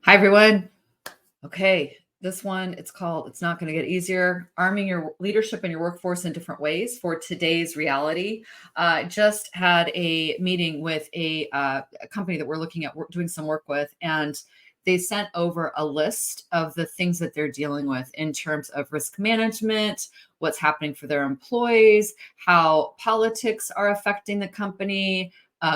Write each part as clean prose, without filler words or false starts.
Hi, everyone. Okay, this one, it's called It's Not Going to Get Easier, Arming Your Leadership and Your Workforce in Different Ways for Today's Reality. Just had a meeting with a company that we're looking at doing some work with, and they sent over a list of the things that they're dealing with in terms of risk management, what's happening for their employees, how politics are affecting the company,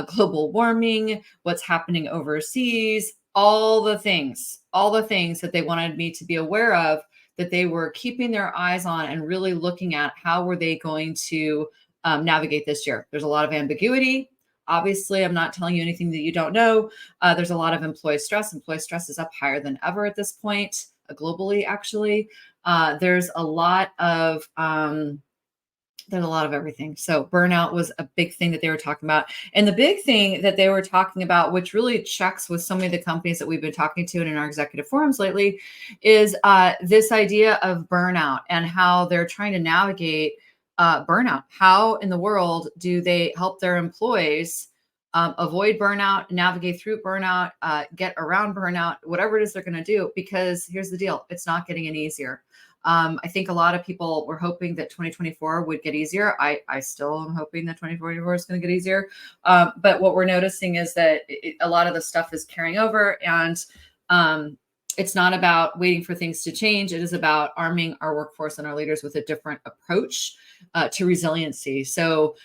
global warming, what's happening overseas, all the things that they wanted me to be aware of, that they were keeping their eyes on and really looking at how were they going to navigate this year. There's a lot of ambiguity. Obviously, I'm not telling you anything that you don't know. There's a lot of employee stress. Employee stress is up higher than ever at this point, globally, actually. There's a lot of everything. So burnout was a big thing that they were talking about. And the big thing that they were talking about, which really checks with so many of the companies that we've been talking to and in our executive forums lately, is this idea of burnout and how they're trying to navigate burnout. How in the world do they help their employees avoid burnout, navigate through burnout, get around burnout, whatever it is they're going to do? Because here's the deal, it's not getting any easier. I think a lot of people were hoping that 2024 would get easier. I still am hoping that 2024 is going to get easier. But what we're noticing is that a lot of the stuff is carrying over, and it's not about waiting for things to change. It is about arming our workforce and our leaders with a different approach to resiliency. So,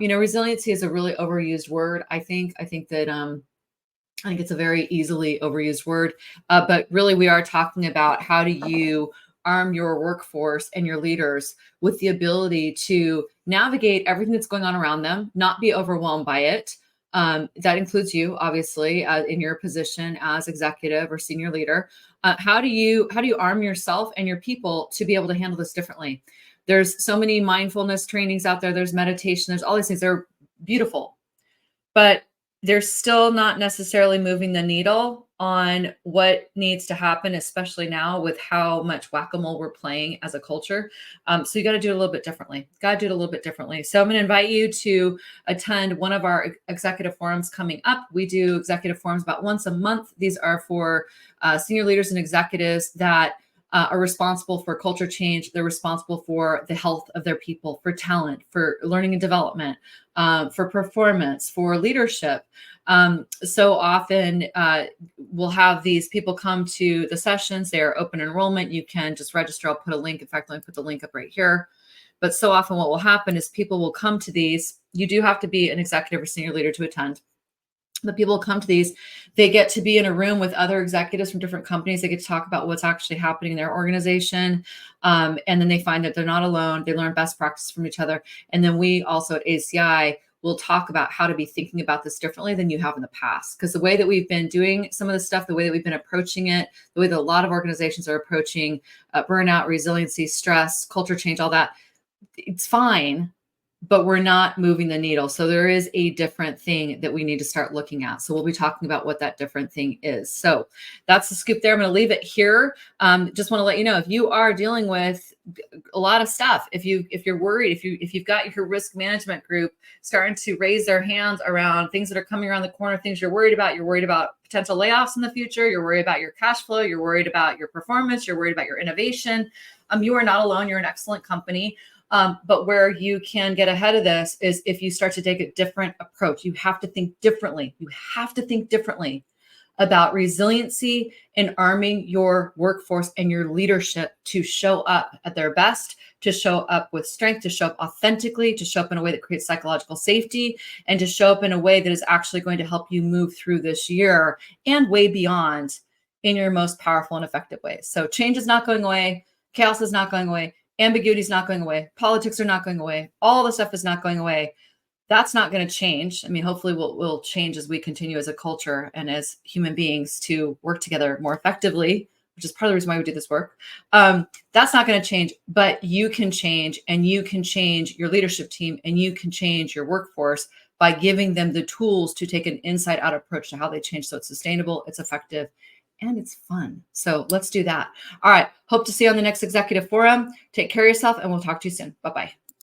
resiliency is a really overused word. I think that I think it's a very easily overused word, but really we are talking about how do you arm your workforce and your leaders with the ability to navigate everything that's going on around them, not be overwhelmed by it. That includes you, obviously, in your position as executive or senior leader. How do you arm yourself and your people to be able to handle this differently? There's so many mindfulness trainings out there. There's meditation. There's all these things. They're beautiful, but they're still not necessarily moving the needle on what needs to happen, especially now with how much whack-a-mole we're playing as a culture. So you got to do it a little bit differently. So I'm going to invite you to attend one of our executive forums coming up. We do executive forums about once a month. These are for senior leaders and executives that are responsible for culture change. They're responsible for the health of their people, for talent, for learning and development, for performance, for leadership. So often we'll have these people come to the sessions. They're open enrollment. You can just register. I'll put a link. In fact, let me put the link up right here. But so often what will happen is people will come to these. You do have to be an executive or senior leader to attend. The people come to these, they get to be in a room with other executives from different companies. They get to talk about what's actually happening in their organization. And then they find that they're not alone. They learn best practices from each other. And then we also at ACI will talk about how to be thinking about this differently than you have in the past. Because the way that we've been doing some of this stuff, the way that we've been approaching it, the way that a lot of organizations are approaching burnout, resiliency, stress, culture change, all that, it's fine, but we're not moving the needle. So there is a different thing that we need to start looking at. So we'll be talking about what that different thing is. So that's the scoop there. I'm going to leave it here. Just want to let you know, if you are dealing with a lot of stuff, if you're worried, if you've got your risk management group starting to raise their hands around things that are coming around the corner, things you're worried about potential layoffs in the future, you're worried about your cash flow, you're worried about your performance, you're worried about your innovation. You are not alone. You're an excellent company. But where you can get ahead of this is if you start to take a different approach. You have to think differently. You have to think differently about resiliency and arming your workforce and your leadership to show up at their best, to show up with strength, to show up authentically, to show up in a way that creates psychological safety, and to show up in a way that is actually going to help you move through this year and way beyond in your most powerful and effective ways. So change is not going away. Chaos is not going away. Ambiguity is not going away. Politics are not going away. All the stuff is not going away. That's not going to change. I mean, hopefully we'll change as we continue as a culture and as human beings to work together more effectively, which is part of the reason why we do this work. That's not going to change, but you can change, and you can change your leadership team, and you can change your workforce by giving them the tools to take an inside out approach to how they change. So it's sustainable, it's effective, and it's fun. So let's do that. All right. Hope to see you on the next executive forum. Take care of yourself, and we'll talk to you soon. Bye-bye.